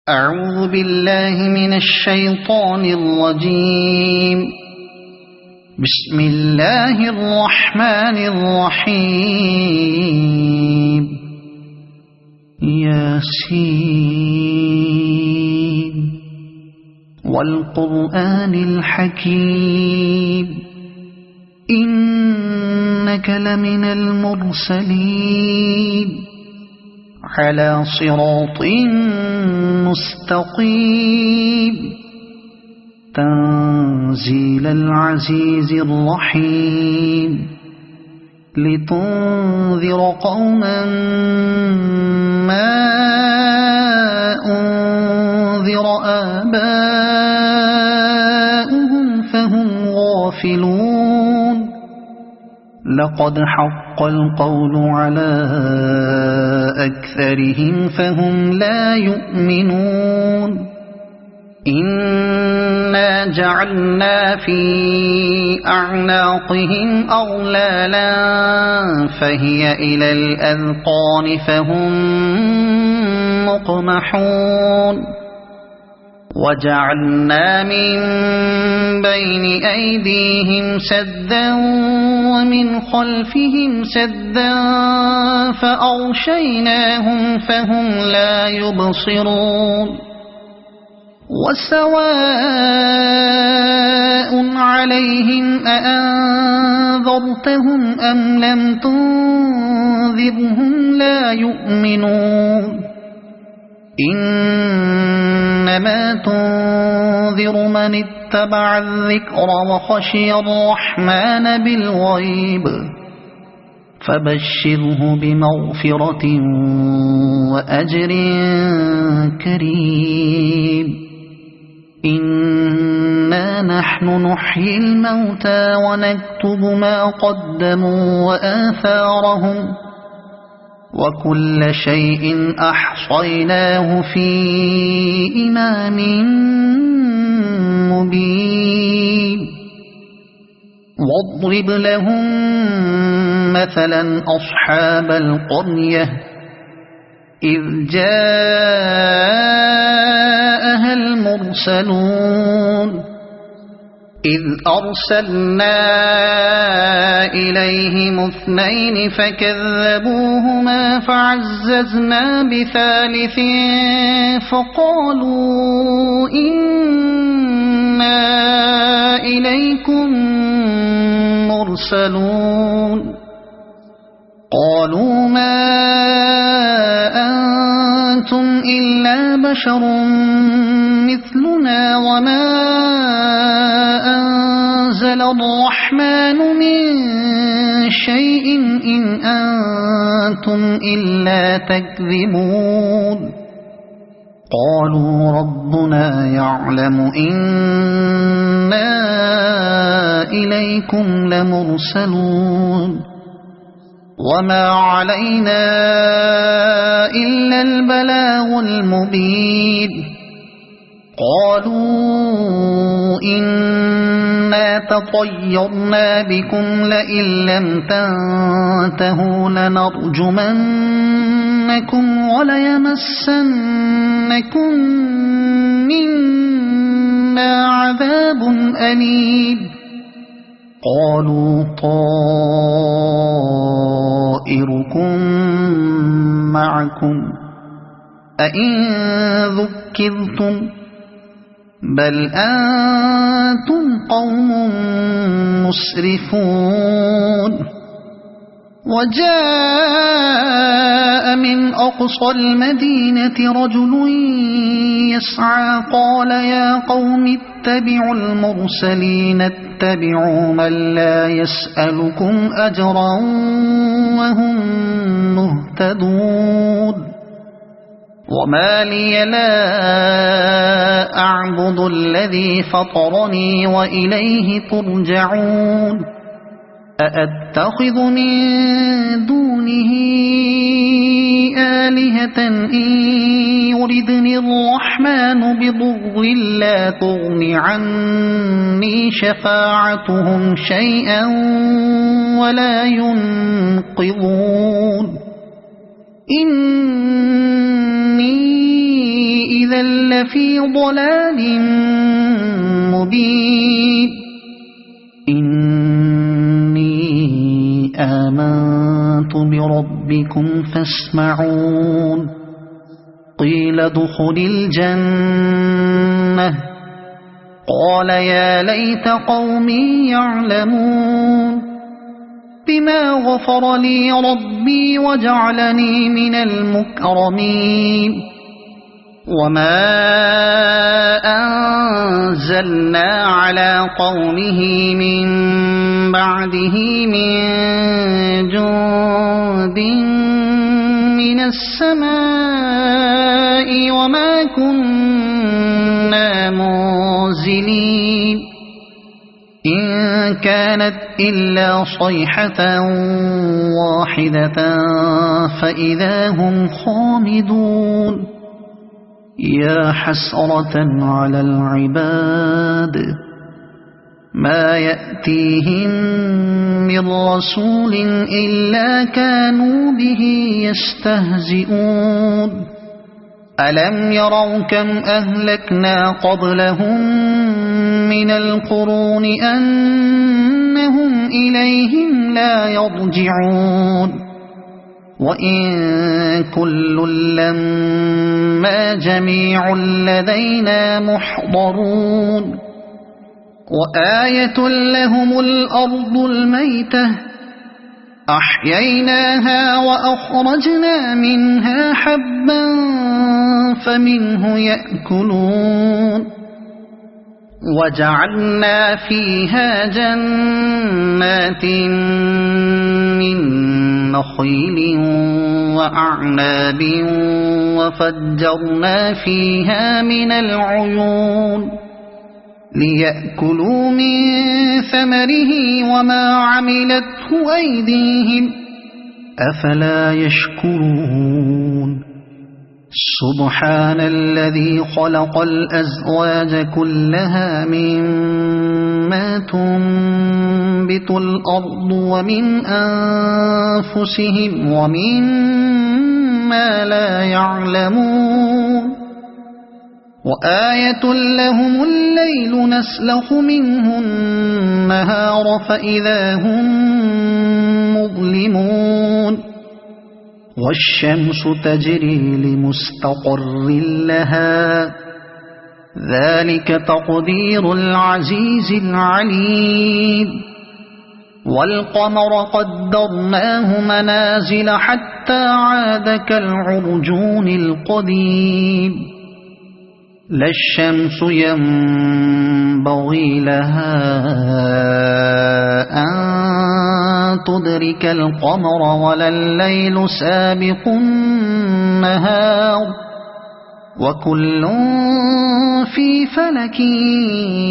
أعوذ بالله من الشيطان الرجيم. بسم الله الرحمن الرحيم. ياسين والقرآن الحكيم إنك لمن المرسلين على صراط مستقيم تنزيل العزيز الرحيم لتنذر قوما ما أنذر آباؤهم فهم غافلون. لقد حق القول على أكثرهم فهم لا يؤمنون. إنا جعلنا في أعناقهم أغلالا فهي إلى الأذقان فهم مقمحون. وجعلنا من بين أيديهم سدا ومن خلفهم سدا فأغشيناهم فهم لا يبصرون. وسواء عليهم أأنذرتهم أم لم تنذرهم لا يؤمنون. إنما تنذر من اتبع الذكر وخشي الرحمن بالغيب فبشره بمغفرة وأجر كريم. إنا نحن نحيي الموتى ونكتب ما قدموا وآثارهم وكل شيء أحصيناه في إمام مبين. واضرب لهم مثلا أصحاب القرية إذ جاءها المرسلون إذ أرسلنا إليهم اثنين فكذبوهما فعززنا بثالث فقالوا إنا إليكم مرسلون. قالوا ما أنتم إلا بشر مثلنا وما أنزل الرحمن من شيء إن أنتم إلا تكذبون. قالوا ربنا يعلم إنا إليكم لمرسلون وما علينا إلا البلاغ المبين. قالوا إنا تطيرنا بكم لئن لم تنتهوا لنرجمنكم وليمسنكم منا عذاب أليم. قالوا طائركم معكم أئن ذكرتم بل أنتم قوم مسرفون. وجاء من أقصى المدينة رجل يسعى قال يا قوم اتبعوا المرسلين اتبعوا من لا يسألكم أجرا وهم مهتدون. وما لي لا أعبد الذي فطرني وإليه ترجعون. أأتخذ من دونه آلهة إن يردني الرحمن بضر لا تغن عني شفاعتهم شيئا ولا ينقذون. إني إذا لفي ضلال مبين إني آمنت بربكم فاسمعون قيل ادخل الجنة قال يا ليت قومي يعلمون بما غفر لي ربي وجعلني من المكرمين وما أنزلنا على قومه من بعده من جند من السماء وما كنا منزلين إن كانت إلا صيحة واحدة فإذا هم خامدون يا حسرة على العباد ما يأتيهم من رسول إلا كانوا به يستهزئون ألم يروا كم أهلكنا قبلهم من القرون أنهم إليهم لا يرجعون وإن كل لما جميع لدينا محضرون وآية لهم الأرض الميتة أحييناها وأخرجنا منها حبا فمنه يأكلون وجعلنا فيها جنات من نخيل وأعناب وفجرنا فيها من العيون ليأكلوا من ثمره وما عملته أيديهم أفلا يشكرون سبحان الذي خلق الأزواج كلها مما تنبت الأرض ومن أنفسهم ومما لا يعلمون وآية لهم الليل نسلخ منه النهار فإذا هم مظلمون والشمس تجري لمستقر لها ذلك تقدير العزيز العليم والقمر قدرناه منازل حتى عاد كالعرجون القديم لا الشمس ينبغي لها أن تدرك القمر ولا الليل سابق النهار وكل في فلك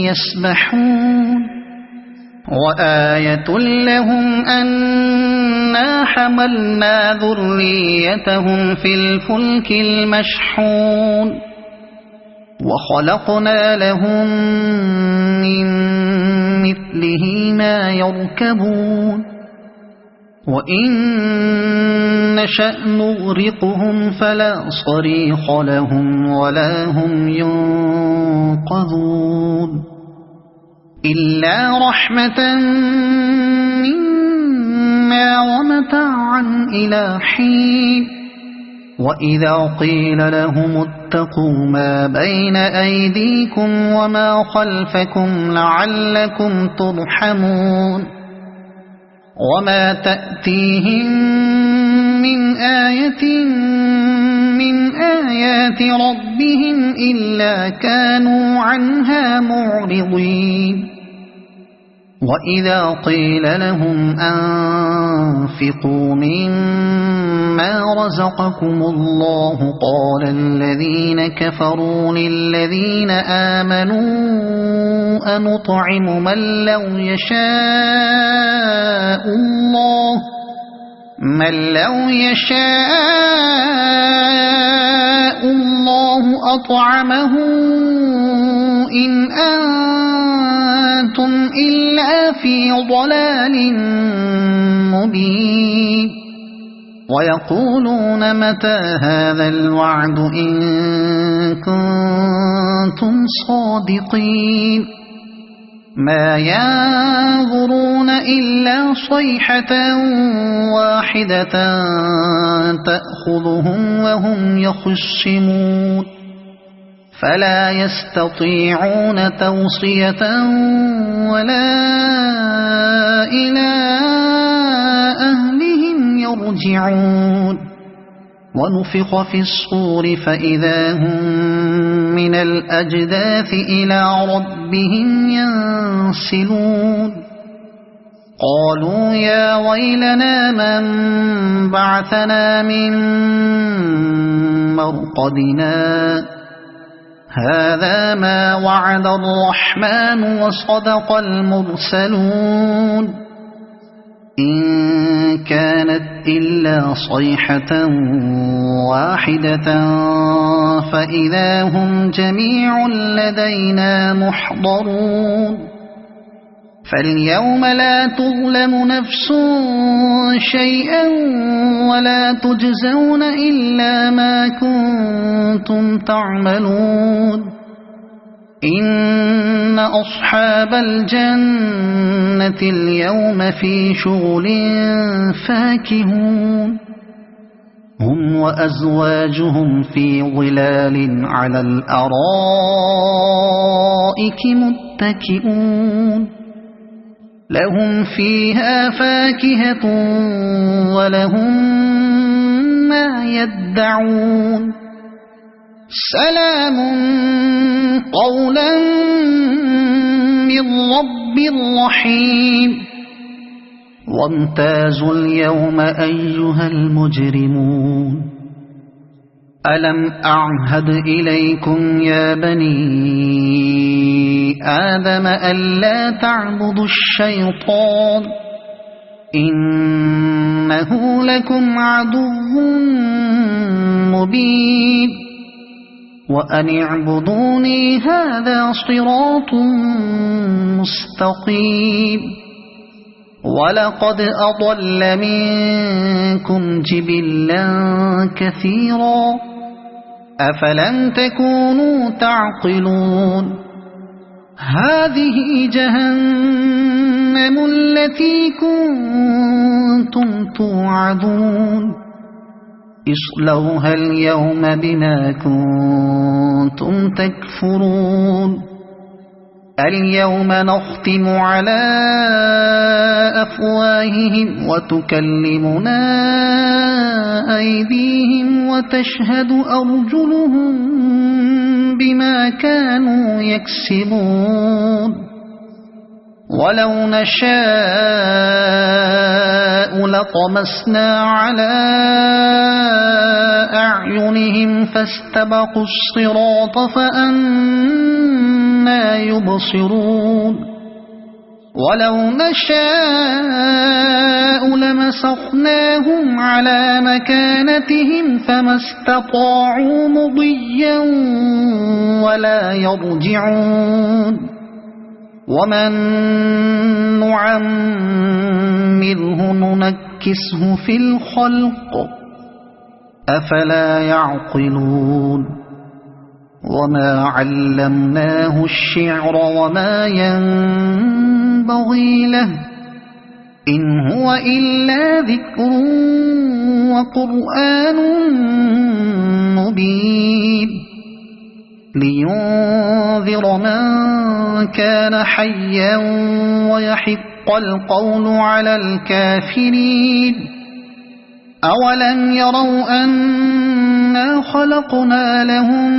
يسبحون وآية لهم أنا حملنا ذريتهم في الفلك المشحون وخلقنا لهم من مثله ما يركبون وإن نشأ نغرقهم فلا صريخ لهم ولا هم ينقذون إلا رحمة منا ومتاعا إلى حين وإذا قيل لهم اتقوا ما بين أيديكم وما خلفكم لعلكم ترحمون وما تأتيهم من آية من آيات ربهم إلا كانوا عنها معرضين وإذا قيل لهم أنفقوا مما رزقكم الله قال الذين كفروا للذين آمنوا أنطعم من لو يشاء الله أطعمه إن أنتم إلا في ضلال مبين ويقولون متى هذا الوعد إن كنتم صادقين ما ينظرون إلا صيحة واحدة تأخذهم وهم يخصمون فلا يستطيعون توصية ولا إلى أهلهم يرجعون ونفخ في الصور فإذا هم من الأجداث إلى ربهم ينسلون قالوا يا ويلنا من بعثنا من مرقدنا هذا ما وعد الرحمن وصدق المرسلون إن كانت إلا صيحة واحدة فإذا هم جميع لدينا محضرون فاليوم لا تظلم نفس شيئا ولا تجزون إلا ما كنتم تعملون إن أصحاب الجنة اليوم في شغل فاكهون هم وأزواجهم في ظلال على الأرائك متكئون لهم فيها فاكهة ولهم ما يدعون سلام قولا من رب رحيم وامتازوا اليوم أيها المجرمون ألم أعهد إليكم يا بني آدم ألا تعبدوا الشيطان إنه لكم عدو مبين وأن اعبدوني هذا صراط مستقيم ولقد أضل منكم جبلا كثيرا أفلم تكونوا تعقلون هذه جهنم التي كنتم توعدون اصلوها اليوم بما كنتم تكفرون اليوم نختم على أفواههم وتكلمنا أيديهم وتشهد أرجلهم بما كانوا يكسبون ولو نشاء لطمسنا على أعينهم فاستبقوا الصراط فأنى يبصرون ولو نشاء لمسخناهم على مكانتهم فما استطاعوا مضيا ولا يرجعون ومن نعمره ننكسه في الخلق أفلا يعقلون وما علمناه الشعر وما ينبغي له إن هو إلا ذكر وقرآن مبين لينذر من كان حيا ويحق القول على الكافرين أولم يروا أنا خلقنا لهم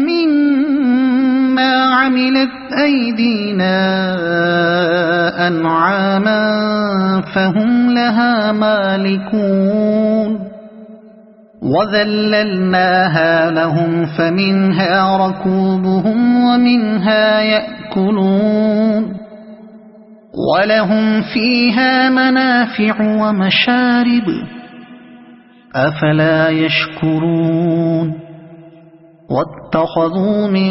مما عملت أيدينا أنعاما فهم لها مالكون وذللناها لهم فمنها ركوبهم ومنها يأكلون ولهم فيها منافع ومشارب أفلا يشكرون واتخذوا من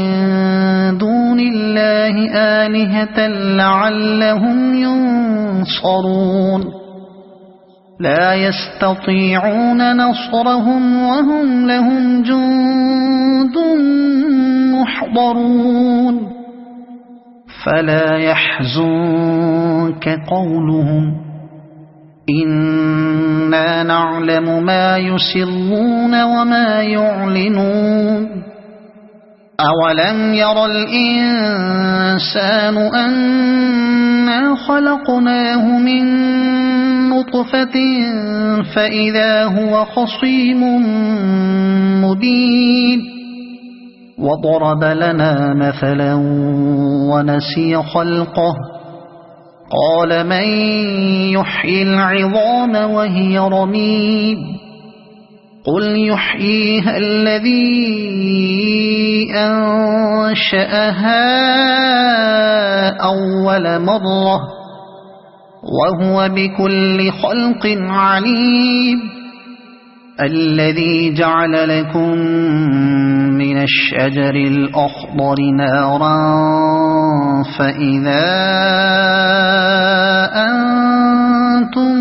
دون الله آلهة لعلهم ينصرون لا يستطيعون نصرهم وهم لهم جند محضرون فلا يحزنك قولهم إنا نعلم ما يسرون وما يعلنون أولم ير الإنسان أنا خلقناه من نطفة فإذا هو خصيم مبين وضرب لنا مثلا ونسي خلقه قال من يحيي العظام وهي رميم قل يحييها الذي أنشأها أول مرة وهو بكل خلق عليم الذي جعل لكم من الشجر الأخضر نارا فإذا أنتم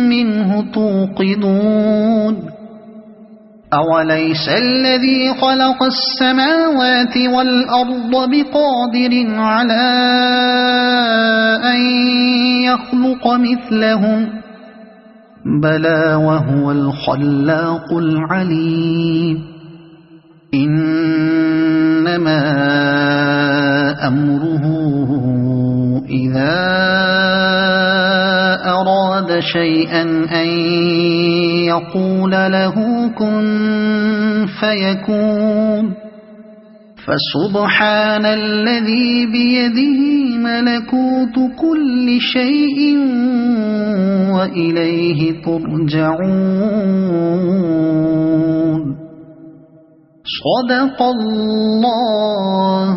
منه توقدون أوليس الذي خلق السماوات والأرض بقادر على أن يخلق مثلهم بلى وهو الخلاق العليم إنما أمره إذا أراد شيئا أن يقول له كن فيكون فسبحان الذي بيده ملكوت كل شيء وإليه ترجعون صدق الله